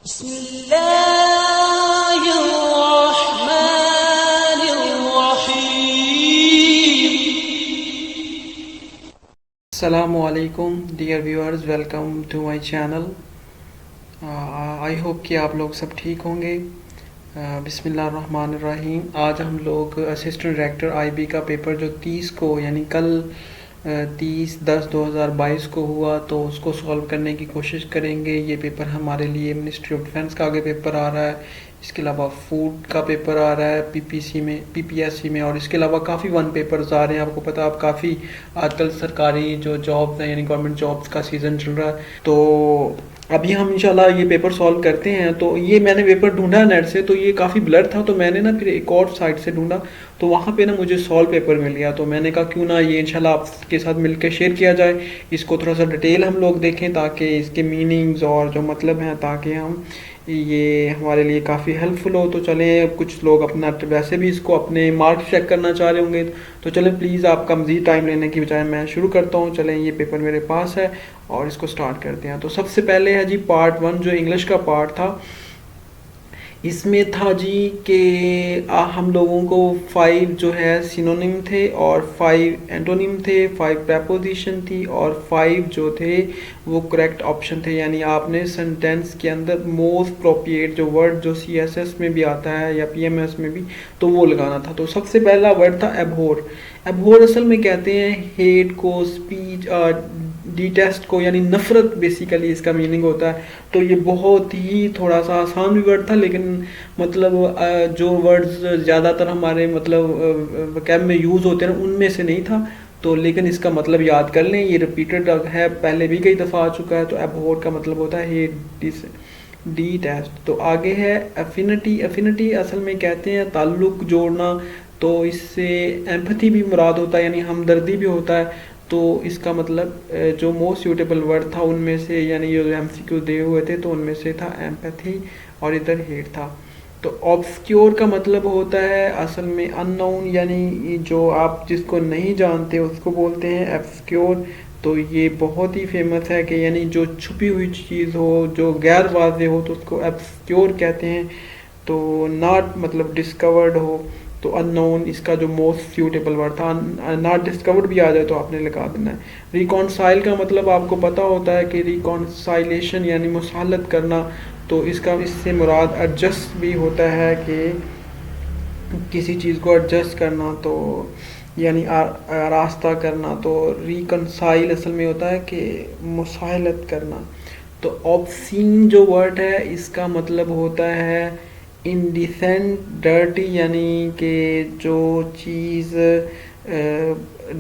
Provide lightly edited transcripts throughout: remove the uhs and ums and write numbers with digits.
अस्सलामुअलैकुम dear viewers, welcome to my channel. I hope कि आप लोग सब ठीक होंगे। बिस्मिल्लाहिर्रहमानिर्रहीम। आज हम लोग असिस्टेंट डायरेक्टर आईबी का पेपर जो 30 को यानी कल 30/10/2022 को हुआ, तो उसको सॉल्व करने की कोशिश करेंगे। ये पेपर हमारे लिए मिनिस्ट्री ऑफ डिफेंस का आगे पेपर आ रहा है, इसके अलावा फूड का पेपर आ रहा है पीपीसी में, पीपीएससी में, और इसके अलावा काफ़ी वन पेपर्स आ रहे हैं। आपको पता है, आप काफ़ी आजकल सरकारी जो जॉब्स हैं यानी गवर्नमेंट जॉब्स का सीज़न चल रहा है, तो अभी हम इंशाल्लाह ये पेपर सॉल्व करते हैं। तो ये मैंने पेपर ढूंढा नेट से, तो ये काफ़ी ब्लर था, तो मैंने ना फिर एक और साइट से ढूंढा, तो वहाँ पे ना मुझे सॉल्व पेपर मिल गया। तो मैंने कहा क्यों ना ये इंशाल्लाह आपके साथ मिलकर शेयर किया जाए, इसको थोड़ा सा डिटेल हम लोग देखें ताकि इसके मीनिंग्स और जो मतलब हैं, ताकि हम ये हमारे लिए काफ़ी हेल्पफुल हो। तो चलें, कुछ लोग अपना वैसे भी इसको अपने मार्क्स चेक करना चाह रहे होंगे, तो चलें प्लीज़ आपका मज़ीद टाइम लेने की बजाय मैं शुरू करता हूँ। चलें, ये पेपर मेरे पास है और इसको स्टार्ट करते हैं। तो सबसे पहले है जी पार्ट 1, जो इंग्लिश का पार्ट था। इसमें था जी कि हम लोगों को 5 जो है सिनोनिम थे और 5 एंटोनिम थे, 5 प्रेपोजिशन थी और 5 जो थे वो करेक्ट ऑप्शन थे। यानी आपने सेंटेंस के अंदर मोस्ट अप्रोप्रिएट जो वर्ड जो सीएसएस में भी आता है या पीएमएस में भी, तो वो लगाना था। तो सबसे पहला वर्ड था एबहोर। एबहोर असल में कहते हैं हेट को, स्पीच, डिटेस्ट को, यानी नफरत बेसिकली इसका मीनिंग होता है। तो ये बहुत ही थोड़ा सा आसान भी वर्ड था, लेकिन मतलब जो वर्ड्स ज़्यादातर हमारे मतलब वोकैब में यूज़ होते हैं उनमें से नहीं था। तो लेकिन इसका मतलब याद कर लें, ये रिपीटेड है, पहले भी कई दफ़ा आ चुका है। तो एबहोर का मतलब होता है हेट, डिटेस्ट। तो आगे है एफिनिटी। एफिनिटी असल में कहते हैं ताल्लुक जोड़ना, तो इससे एम्पैथी भी मुराद होता है, यानी हमदर्दी भी होता है। तो इसका मतलब जो मोस्ट सूटेबल वर्ड था उनमें से, यानी ये एमसीक्यू दिए हुए थे, तो उनमें से था एम्पैथी और इधर हेट था। तो ऑब्सक्योर का मतलब होता है असल में अननोन, यानी जो आप जिसको नहीं जानते उसको बोलते हैं ऑब्सक्योर। तो ये बहुत ही फेमस है कि यानी जो छुपी हुई चीज़ हो, जो गैर वाज़ेह हो, तो उसको ऑब्सक्योर कहते हैं। तो नॉट मतलब डिस्कवर्ड हो, तो अननोन इसका जो मोस्ट सूटेबल वर्ड था। नॉट डिस्कवर्ड भी आ जाए तो आपने लगा देना है। रिकॉन्साइल का मतलब आपको पता होता है कि रिकॉन्साइलेशन यानी मुसालत करना, तो इसका इससे मुराद एडजस्ट भी होता है कि किसी चीज़ को एडजस्ट करना, तो यानी रास्ता करना। तो रिकॉन्साइल असल में होता है कि मुसालत करना। तो ऑब्सीन जो वर्ड है इसका मतलब होता है इनडिसेंट, डर्टी, यानी कि जो चीज़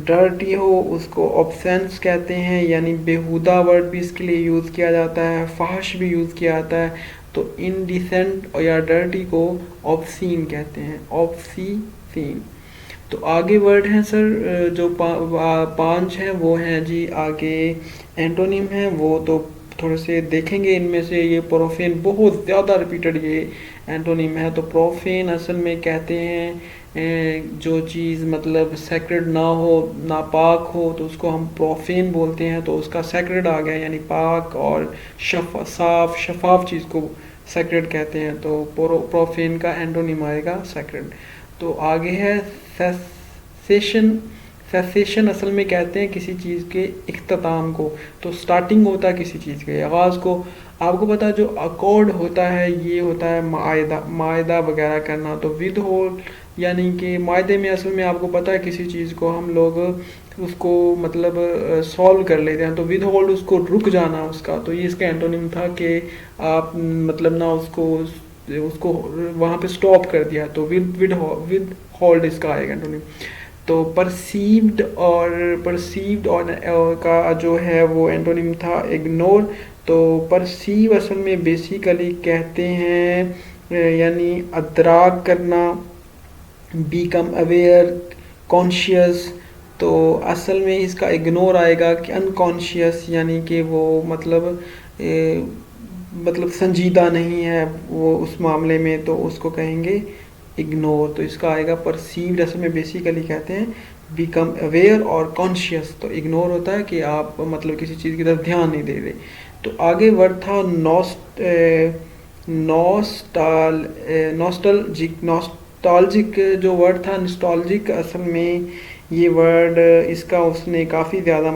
डर्टी हो उसको ऑब्सेंस कहते हैं। यानी बेहुदा वर्ड भी इसके लिए यूज़ किया जाता है, फाहश भी यूज़ किया जाता है। तो इनडिसेंट या डर्टी को ऑब्सीन कहते हैं, ऑब्सीन। तो आगे वर्ड हैं सर, जो 5 हैं वो हैं जी आगे एंटोनिम हैं, वो तो थोड़े से देखेंगे। इनमें से ये प्रोफेन बहुत ज़्यादा रिपीटेड ये एंटोनिम है। तो प्रोफेन असल में कहते हैं जो चीज़ मतलब सेक्रेड ना हो, नापाक हो, तो उसको हम प्रोफेन बोलते हैं। तो उसका सेक्रेड आ गया, यानी पाक, और साफ शफाफ चीज़ को सेक्रेड कहते हैं। तो प्रोफेन का एंटोनिम आएगा सेक्रेड। तो आगे है सेसेशन। सेसेशन असल में कहते हैं किसी चीज़ के इख्तिताम को, तो स्टार्टिंग होता है किसी चीज़ के आगाज़ को। आपको पता है जो अकॉर्ड होता है ये होता है मायदा, मायदा वगैरह करना। तो विद होल्ड, यानी कि मायदे में असल में आपको पता है किसी चीज़ को हम लोग उसको मतलब सॉल्व कर लेते हैं, तो विद होल्ड उसको रुक जाना उसका। तो ये इसका एंटोनिम था कि आप मतलब ना उसको उसको वहाँ पे स्टॉप कर दिया, तो विद होल्ड इसका आएगा एंटोनिम। तो परसीव्ड और का जो है वो एंटोनिम था इग्नोर। तो परसीव असल में बेसिकली कहते हैं यानी अदराक करना, बीकम अवेयर, कॉन्शियस। तो असल में इसका इग्नोर आएगा कि अनकॉन्शियस, यानी कि वो मतलब संजीदा नहीं है वो उस मामले में, तो उसको कहेंगे इग्नोर। तो इसका आएगा परसीव्ड, असल में बेसिकली कहते हैं बिकम अवेयर और कॉन्शियस। तो इग्नोर होता है कि आप मतलब किसी चीज़ की तरफ ध्यान नहीं दे रहे। तो आगे वर्ड था नॉस्टैल्जिक जो वर्ड था, नॉस्टैल्जिक, असल में ये वर्ड इसका उसने काफ़ी ज़्यादा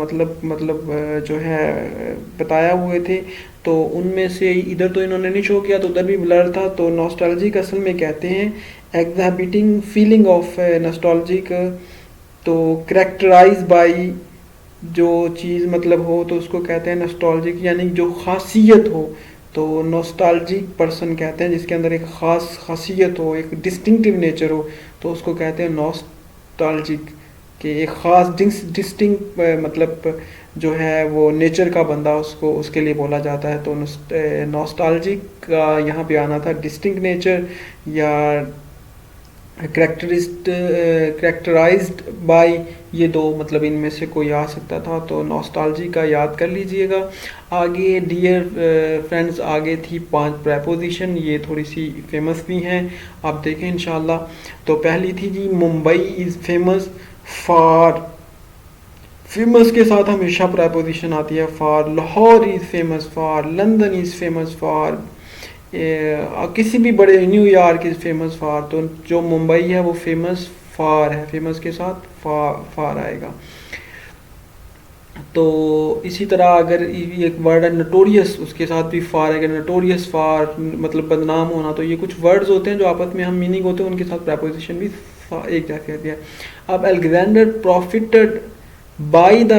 जो है बताया हुए थे, तो उनमें से इधर तो इन्होंने नहीं शो किया तो उधर भी ब्लर था। तो नॉस्टैल्जिक असल में कहते हैं एग्जिबिटिंग फीलिंग ऑफ नॉस्टैल्जिक, तो करेक्टराइज बाई जो चीज़ हो तो उसको कहते हैं नॉस्टैल्जिक, यानी जो खासियत हो। तो नॉस्टैल्जिक पर्सन कहते हैं जिसके अंदर एक ख़ास खासियत हो, एक डिस्टिंक्टिव नेचर हो, तो उसको कहते हैं नॉस्टैल्जिक, कि एक ख़ास डिस्टिंक्ट जो है वो नेचर का बंदा उसको उसके लिए बोला जाता है। तो नॉस्टैल्जिक का यहाँ पे आना था डिस्टिंक्ट नेचर या करेक्टराइज्ड बाय, ये दो इनमें से कोई आ सकता था। तो नॉस्टैल्जी का याद कर लीजिएगा। आगे डियर फ्रेंड्स, आगे थी 5 प्रेपोजिशन, ये थोड़ी सी फेमस भी हैं, आप देखें इंशाल्लाह। तो पहली थी जी Mumbai is famous for, famous के साथ हमेशा प्रेपोजिशन आती है for. Lahore is famous for, London is famous for, किसी भी बड़े, न्यूयॉर्क इज़ फेमस फॉर। तो जो मुंबई है वो फेमस फॉर है, फेमस के साथ फॉर आएगा। तो इसी तरह अगर एक वर्ड है नोटोरियस, उसके साथ भी फॉर आएगा, नोटोरियस फॉर बदनाम होना। तो ये कुछ वर्ड्स होते हैं जो आपस में हम मीनिंग होते हैं, उनके साथ प्रेपोजिशन भी एक जैसे होती है। अब Alexander profited by the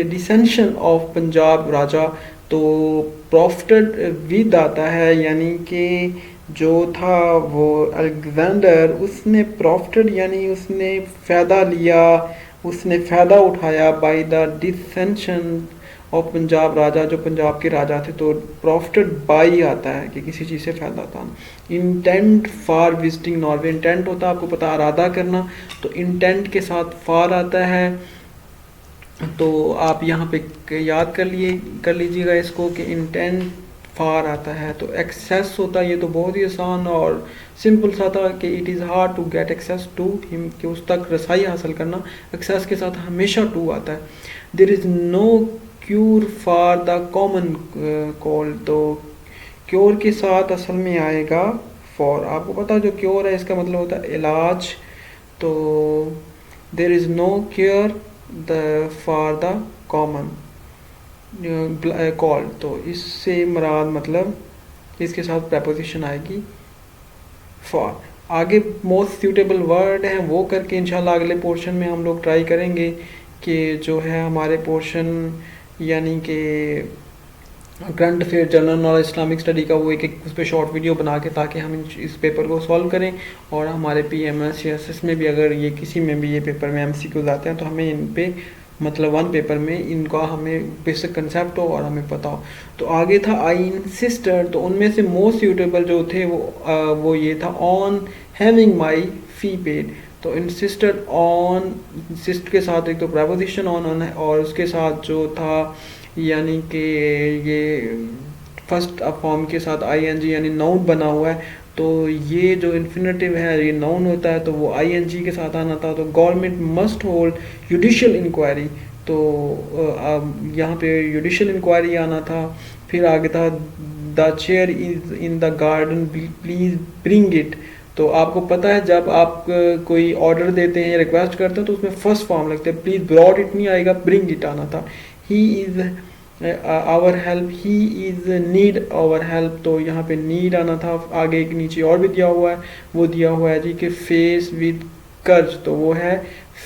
dissension of Punjab raja, तो प्रॉफिटेड विद आता है, यानी कि जो था वो अलेक्जेंडर, उसने प्रॉफिटेड यानी उसने फ़ायदा लिया, उसने फ़ायदा उठाया by the dissension of Punjab raja, जो पंजाब के राजा थे। तो प्रॉफिटेड बाय आता है कि किसी चीज़ से फ़ायदा था। Intent for visiting Norway, intent होता है आपको पता इरादा करना, तो इंटेंट के साथ फॉर आता है। तो आप यहाँ पे याद कर लीजिएगा इसको कि इंटेंट फार आता है। तो एक्सेस होता है, ये तो बहुत ही आसान और सिंपल सा था कि it is hard to get access to him, कि उस तक रसाई हासिल करना। एक्सेस के साथ हमेशा टू आता है। There is no cure for the common cold, तो क्योर के साथ असल में आएगा फॉर। आपको पता जो क्योर है इसका मतलब होता है इलाज। तो there is no cure for the common cold, तो इससे मुराद इसके साथ प्रपोजिशन आएगी फॉर। आगे मोस्ट सूटेबल वर्ड हैं वो करके इंशाल्लाह अगले पोर्शन में हम लोग ट्राई करेंगे कि जो है हमारे पोर्शन यानी कि current affair, general knowledge, Islamic study का वो एक उस पर शॉर्ट वीडियो बना के, ताकि हम इस पेपर को सॉल्व करें। और हमारे PMS या SS में भी अगर ये किसी में भी ये पेपर में MCQs आते हैं तो हमें इन पे वन पेपर में इनका हमें बेसिक कंसेप्ट हो और हमें पता हो। तो आगे था आई इंसिस्टेड, तो उनमें से मोस्ट सूटेबल जो थे वो ये था on having my fee paid. तो इंसिस्टेड ऑन, इंसिस्ट के साथ एक तो प्रेपोजिशन ऑन है और उसके साथ जो था यानी कि ये फर्स्ट फॉर्म के साथ ING यानी नाउन बना हुआ है। तो ये जो इन्फिनेटिव है ये नाउन होता है, तो वो ING के साथ आना था। तो government must hold judicial inquiry, तो यहाँ पे जुडिशियल इंक्वायरी आना था। फिर आगे था the chair is in the garden please bring it. तो आपको पता है जब आप कोई ऑर्डर देते हैं या रिक्वेस्ट करते हैं तो उसमें फर्स्ट फॉर्म लगता है, प्लीज ब्रॉड इट नहीं आएगा, ब्रिंग इट आना था। He is our help, he is need our help, तो यहाँ पे नीड आना था। आगे एक नीचे और भी दिया हुआ है, वो दिया हुआ है जी कि फेस विद कर्ज, तो वो है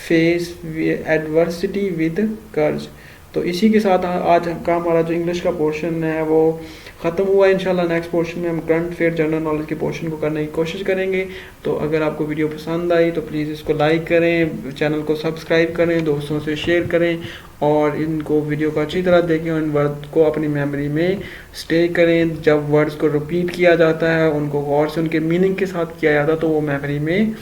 फेस एडवर्सिटी विद कर्ज। तो इसी के साथ आज का हमारा जो इंग्लिश का पोर्शन है वो ख़त्म हुआ। इंशाल्लाह नेक्स्ट पोर्शन में हम करंट अफेयर, जनरल नॉलेज के पोर्शन को करने की कोशिश करेंगे। तो अगर आपको वीडियो पसंद आई तो प्लीज़ इसको लाइक करें, चैनल को सब्सक्राइब करें, दोस्तों से शेयर करें और इनको वीडियो को अच्छी तरह देखें और इन वर्ड को अपनी मेमोरी में स्टे करें। जब वर्ड्स को रिपीट किया जाता है उनको गौर से उनके मीनिंग के साथ किया जाता है तो वो मेमोरी में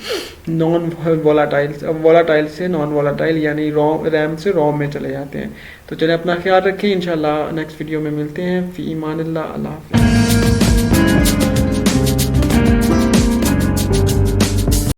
नॉन वोलाटाइल से नॉन वोलाटाइल यानी रैम से रोम में चले जाते हैं। तो चलिए अपना ख्याल रखें, इंशाल्लाह नेक्स्ट वीडियो में मिलते हैं। फ़ी ईमानिल्लाह, अल्लाह हाफ़िज़।